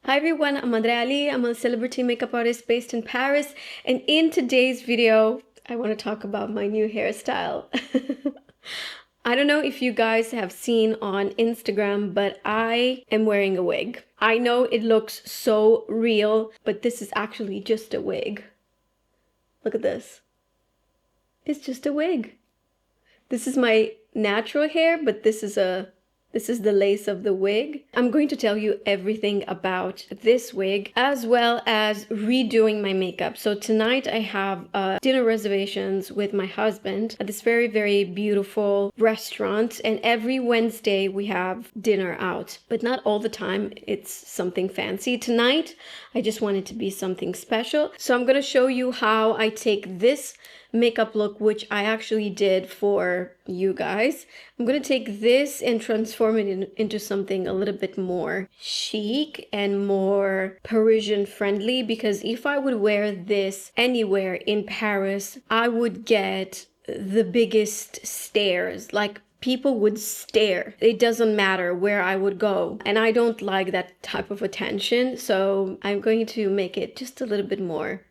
Hi everyone, I'm AndreeaAli. I'm a celebrity makeup artist based in Paris, and in today's video, I want to talk about my new hairstyle. I don't know if you guys have seen on Instagram, but I am wearing a wig. I know it looks so real, but this is actually just a wig. Look at this. It's just a wig. This is my natural hair, but this is the lace of the wig. I'm going to tell you everything about this wig as well as redoing my makeup. So tonight I have dinner reservations with my husband at this very, very beautiful restaurant. And every Wednesday we have dinner out, but not all the time. It's something fancy. Tonight, I just want it to be something special. So I'm going to show you how I take this makeup look, which I actually did for you guys. I'm gonna take this and transform it into something a little bit more chic and more Parisian friendly, because if I would wear this anywhere in Paris, I would get the biggest stares. Like, people would stare. It doesn't matter where I would go. And I don't like that type of attention. So I'm going to make it just a little bit more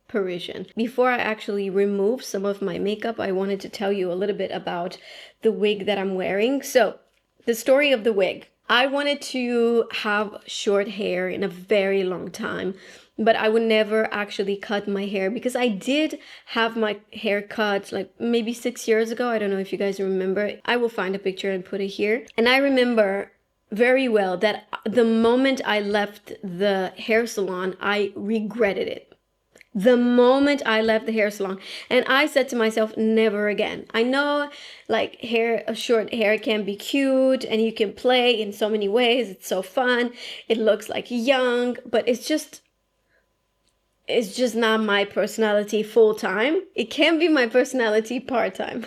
Parisian. Before I actually remove some of my makeup, I wanted to tell you a little bit about the wig that I'm wearing. So, the story of the wig. I wanted to have short hair in a very long time, but I would never actually cut my hair because I did have my hair cut like maybe 6 years ago. I don't know if you guys remember. I will find a picture and put it here. And I remember very well that the moment I left the hair salon, I regretted it. The moment I left the hair salon, and I said to myself, never again. I know like short hair can be cute and you can play in so many ways. It's so fun. It looks like young, but it's just not my personality full time. It can be my personality part time.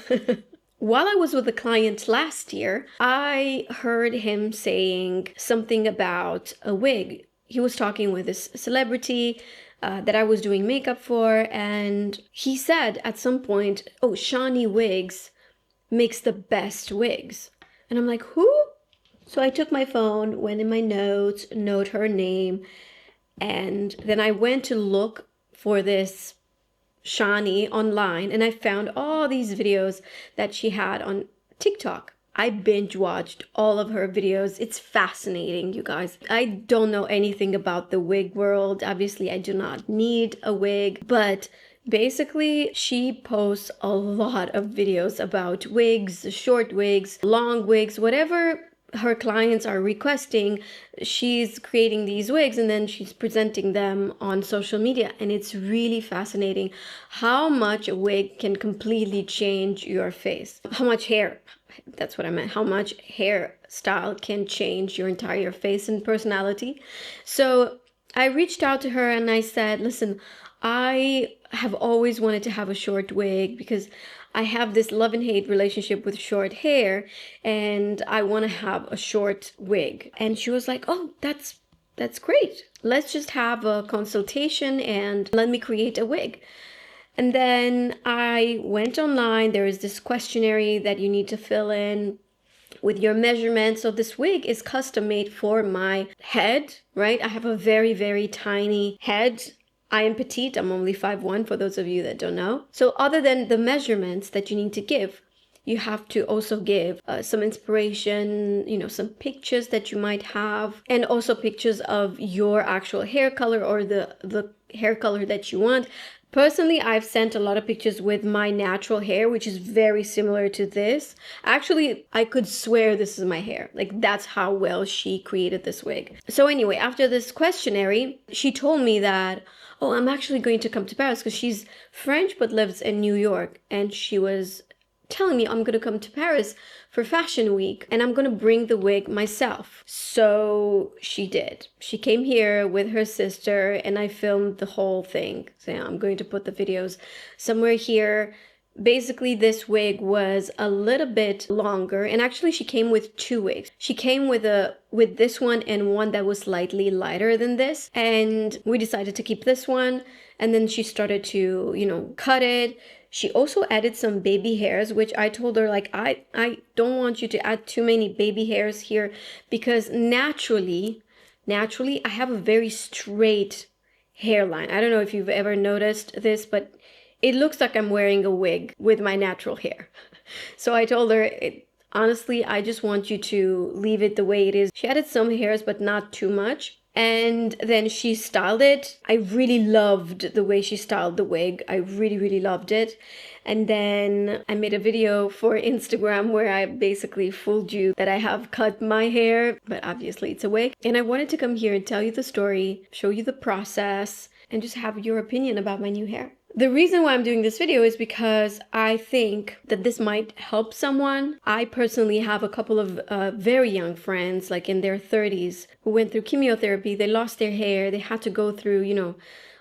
While I was with a client last year, I heard him saying something about a wig. He was talking with this celebrity that I was doing makeup for, and he said at some point, oh, Shawnee Wigs makes the best wigs. And I'm like, who? So I took my phone, went in my notes, note her name, and then I went to look for this Shawnee online, and I found all these videos that she had on TikTok. I binge watched all of her videos. It's fascinating, you guys. I don't know anything about the wig world. Obviously, I do not need a wig, but basically, she posts a lot of videos about wigs, short wigs, long wigs, whatever her clients are requesting. She's creating these wigs and then she's presenting them on social media, and it's really fascinating how much a wig can completely change your face. How much hair, that's what I meant, how much hairstyle can change your entire face and personality. So I reached out to her and I said, listen, I have always wanted to have a short wig because I have this love and hate relationship with short hair, and I want to have a short wig. And she was like, oh, that's great. Let's just have a consultation and let me create a wig. And then I went online. There is this questionnaire that you need to fill in with your measurements. So this wig is custom made for my head, right? I have a very, very tiny head. I am petite. I'm only 5'1", for those of you that don't know. So other than the measurements that you need to give, you have to also give some inspiration, some pictures that you might have, and also pictures of your actual hair color or the hair color that you want. Personally, I've sent a lot of pictures with my natural hair, which is very similar to this. Actually, I could swear this is my hair. Like, that's how well she created this wig. So anyway, after this questionnaire, she told me that, oh, I'm actually going to come to Paris, because she's French but lives in New York. And she was telling me I'm going to come to Paris for Fashion Week and I'm going to bring the wig myself. So she did. She came here with her sister and I filmed the whole thing. So yeah, I'm going to put the videos somewhere here. Basically, this wig was a little bit longer, and actually she came with two wigs. She came with this one and one that was slightly lighter than this, and we decided to keep this one. And then she started to, cut it. She also added some baby hairs, which I told her, like, I don't want you to add too many baby hairs here, because naturally naturally, I have a very straight hairline. I don't know if you've ever noticed this, but it looks like I'm wearing a wig with my natural hair. So I told her, honestly, I just want you to leave it the way it is. She added some hairs, but not too much. And then she styled it. I really loved the way she styled the wig. I really, really loved it. And then I made a video for Instagram where I basically fooled you that I have cut my hair, but obviously it's a wig. And I wanted to come here and tell you the story, show you the process, and just have your opinion about my new hair. The reason why I'm doing this video is because I think that this might help someone. I personally have a couple of very young friends, like in their 30s, who went through chemotherapy. They lost their hair. They had to go through, you know,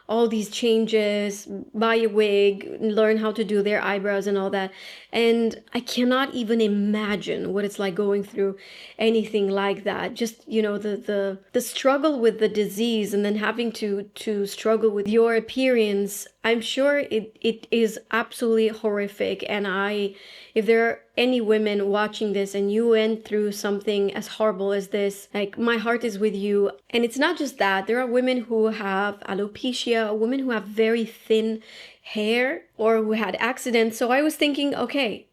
all these changes, buy a wig, learn how to do their eyebrows and all that. And I cannot even imagine what it's like going through anything like that. Just, you know, the struggle with the disease and then having to struggle with your appearance. I'm sure it is absolutely horrific. And if there are any women watching this and you went through something as horrible as this, like, my heart is with you. And it's not just that. There are women who have alopecia, women who have very thin hair, or who had accidents. So I was thinking, okay,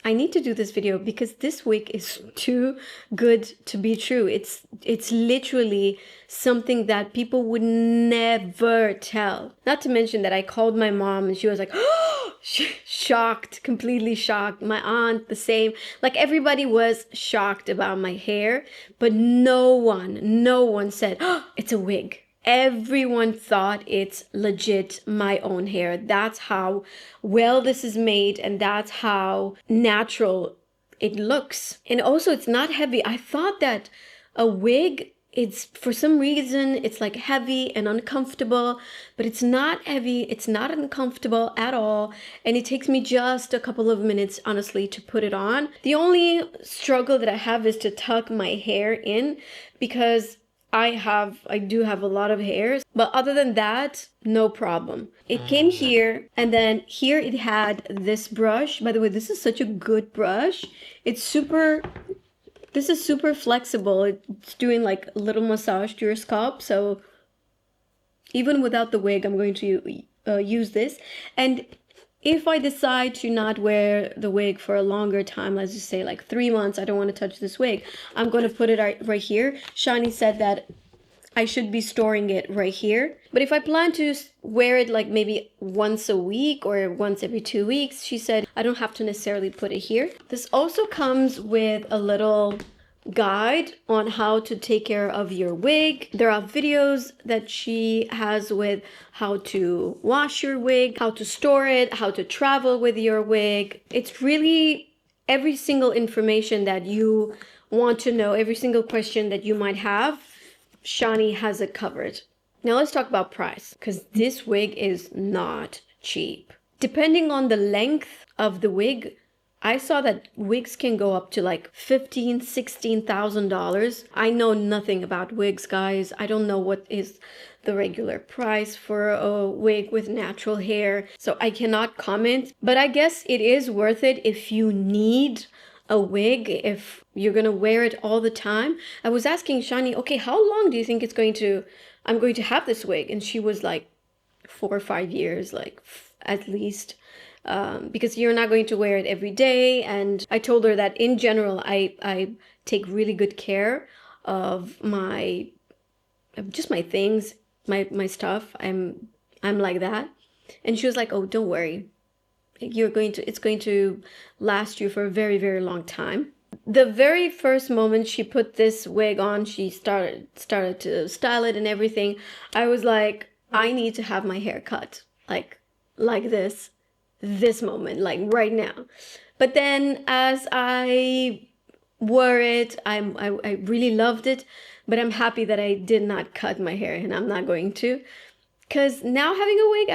I need to do this video because this wig is too good to be true. It's literally something that people would never tell. Not to mention that I called my mom and she was like, oh, shocked, completely shocked. My aunt, the same. Like, everybody was shocked about my hair, but no one said, oh, it's a wig. Everyone thought it's legit my own hair. That's how well this is made, and that's how natural it looks. And also, it's not heavy. I thought that a wig, it's, for some reason, it's like heavy and uncomfortable, but it's not heavy. It's not uncomfortable at all. And it takes me just a couple of minutes, honestly, to put it on. The only struggle that I have is to tuck my hair in, because I do have a lot of hairs, but other than that, no problem. It came here, and then here it had this brush. By the way, this is such a good brush. This is super flexible. It's doing like a little massage to your scalp. So even without the wig, I'm going to use this. And if I decide to not wear the wig for a longer time, let's just say like 3 months, I don't want to touch this wig, I'm going to put it right here. Shani said that I should be storing it right here. But if I plan to wear it like maybe once a week or once every 2 weeks, she said I don't have to necessarily put it here. This also comes with a little guide on how to take care of your wig. There are videos that she has with how to wash your wig, how to store it, how to travel with your wig. It's really every single information that you want to know, every single question that you might have, Shani has it covered. Now let's talk about price, because this wig is not cheap. Depending on the length of the wig, I saw that wigs can go up to like $15,000, $16,000. I know nothing about wigs, guys. I don't know what is the regular price for a wig with natural hair, so I cannot comment. But I guess it is worth it if you need a wig, if you're gonna wear it all the time. I was asking Shani, okay, how long do you think I'm going to have this wig? And she was like 4 or 5 years, like at least. Because you're not going to wear it every day. And I told her that in general, I take really good care of my things, my stuff. I'm like that. And she was like, oh, don't worry. It's going to last you for a very, very long time. The very first moment she put this wig on, she started to style it and everything. I was like, I need to have my hair cut like this moment, like right now. But then as I wore it, I really loved it, but I'm happy that I did not cut my hair, and I'm not going to, because now having a wig,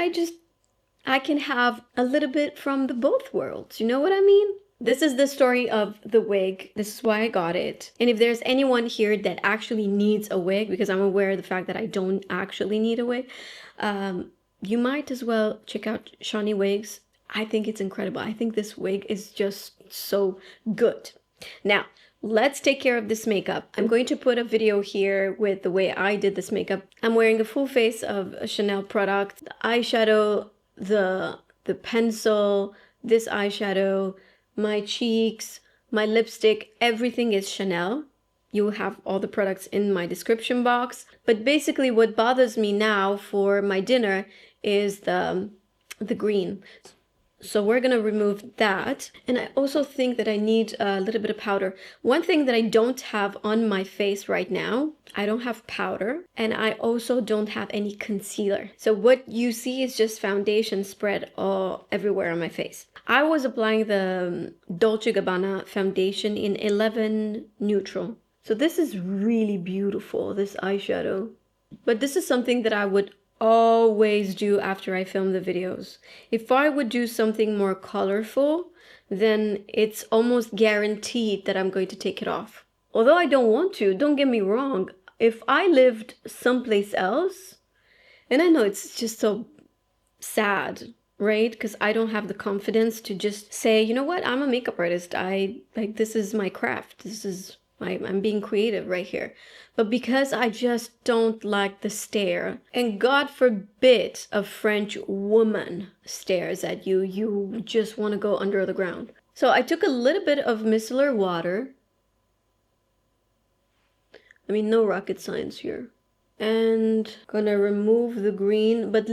I can have a little bit from the both worlds. You know what I mean? This is the story of the wig. This is why I got it. And if there's anyone here that actually needs a wig, because I'm aware of the fact that I don't actually need a wig, you might as well check out Shani Wigs. I think it's incredible. I think this wig is just so good. Now, let's take care of this makeup. I'm going to put a video here with the way I did this makeup. I'm wearing a full face of a Chanel product, the eyeshadow, the pencil, this eyeshadow, my cheeks, my lipstick, everything is Chanel. You will have all the products in my description box. But basically what bothers me now for my dinner is the green. So we're gonna remove that. And I also think that I need a little bit of powder. One thing that I don't have on my face right now, I don't have powder, and I also don't have any concealer. So what you see is just foundation spread all everywhere on my face. I was applying the Dolce & Gabbana foundation in 11 Neutral. So this is really beautiful, this eyeshadow. But this is something that I would always do after I film the videos. If I would do something more colorful, then it's almost guaranteed that I'm going to take it off. Although I don't want to, don't get me wrong. If I lived someplace else, and I know it's just so sad, right? Because I don't have the confidence to just say, you know what, I'm a makeup artist. This is my craft. I'm being creative right here. But because I just don't like the stare, and God forbid a French woman stares at you, you just want to go under the ground. So I took a little bit of micellar water. I mean, no rocket science here. And gonna remove the green, but I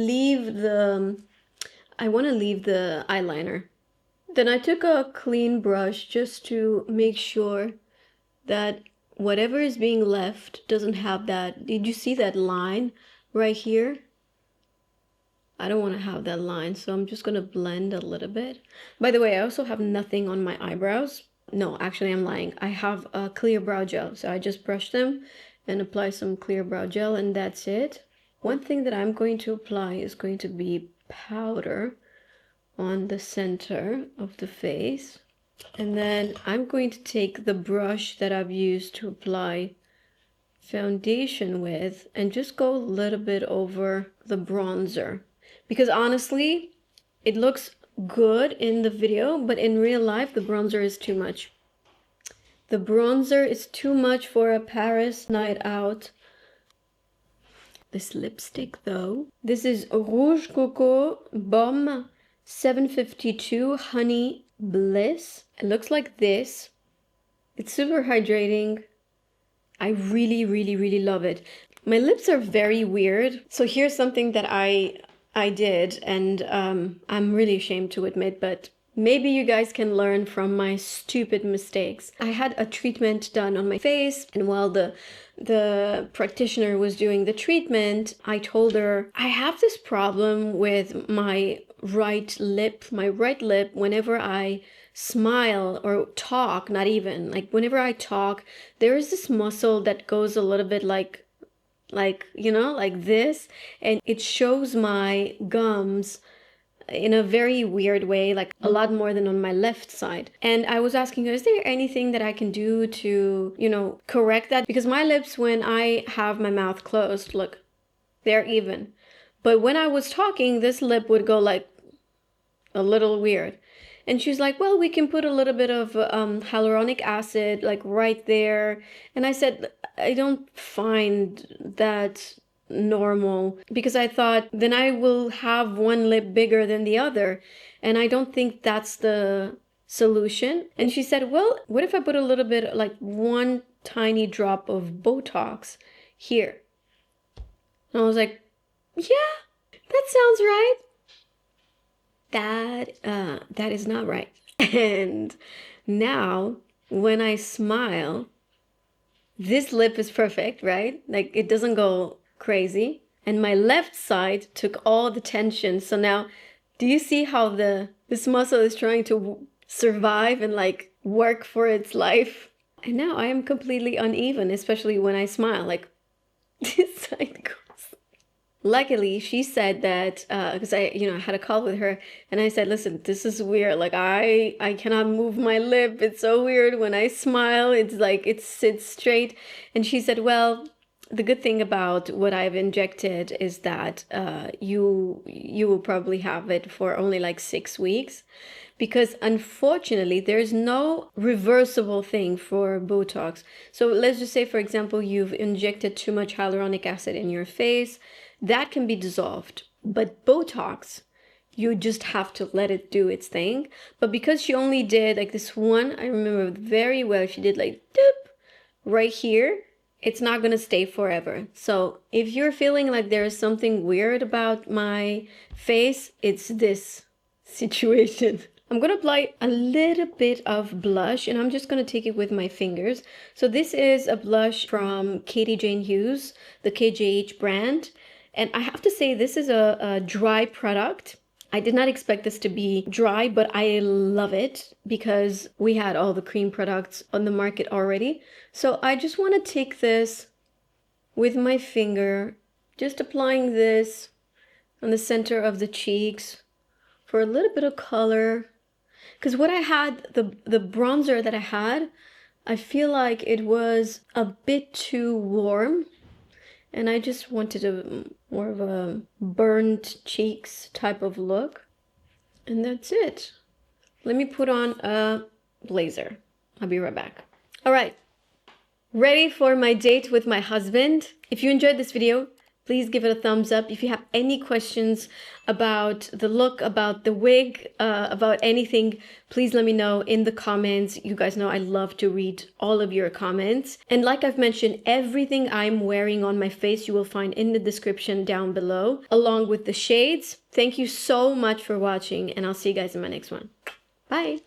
want to leave the eyeliner. Then I took a clean brush just to make sure that whatever is being left doesn't have that. Did you see that line right here? I don't want to have that line, so I'm just going to blend a little bit. By the way, I also have nothing on my eyebrows. No, actually I'm lying. I have a clear brow gel, so I just brush them and apply some clear brow gel, and that's it. One thing that I'm going to apply is going to be powder on the center of the face. And then I'm going to take the brush that I've used to apply foundation with and just go a little bit over the bronzer. Because honestly, it looks good in the video, but in real life, the bronzer is too much. The bronzer is too much for a Paris night out. This lipstick though, this is Rouge Coco Baume 752 Honey Bliss. It looks like this. It's super hydrating. I really, really, really love it. My lips are very weird. So here's something that I did, and I'm really ashamed to admit, but maybe you guys can learn from my stupid mistakes. I had a treatment done on my face, and while the practitioner was doing the treatment, I told her, I have this problem with my right lip, whenever I smile or talk, not even, like whenever I talk, there is this muscle that goes a little bit like you know, like this, and it shows my gums in a very weird way, like a lot more than on my left side. And I was asking her, is there anything that I can do to, you know, correct that? Because my lips, when I have my mouth closed, look, they're even. But when I was talking, this lip would go like a little weird. And she's like, well, we can put a little bit of hyaluronic acid like right there. And I said, I don't find that normal, because I thought then I will have one lip bigger than the other, and I don't think that's the solution. And she said, well, what if I put a little bit, like one tiny drop of Botox here? And I was like, yeah, that sounds right. That is not right. And now when I smile, this lip is perfect, right? Like it doesn't go crazy. And my left side took all the tension. So now, do you see how this muscle is trying to survive and like work for its life? And now I am completely uneven, especially when I smile, like this side goes. Luckily, she said that, because I had a call with her, and I said, listen, this is weird. Like I cannot move my lip. It's so weird when I smile. It's like it sits straight. And she said, well, the good thing about what I've injected is that you will probably have it for only like 6 weeks, because unfortunately there's no reversible thing for Botox. So let's just say, for example, you've injected too much hyaluronic acid in your face, that can be dissolved. But Botox, you just have to let it do its thing. But because she only did like this one, I remember very well, she did like doop right here, it's not gonna stay forever. So if you're feeling like there's something weird about my face, it's this situation. I'm gonna apply a little bit of blush, and I'm just gonna take it with my fingers. So this is a blush from Katie Jane Hughes, the KJH brand. And I have to say, this is a dry product. I did not expect this to be dry, but I love it because we had all the cream products on the market already. So I just want to take this with my finger, just applying this on the center of the cheeks for a little bit of color. Because what I had, the bronzer that I had, I feel like it was a bit too warm. And I just wanted more of a burnt cheeks type of look. And that's it. Let me put on a blazer. I'll be right back. All right. Ready for my date with my husband? If you enjoyed this video, please give it a thumbs up. If you have any questions about the look, about the wig, about anything, please let me know in the comments. You guys know I love to read all of your comments. And like I've mentioned, everything I'm wearing on my face you will find in the description down below, along with the shades. Thank you so much for watching, and I'll see you guys in my next one. Bye!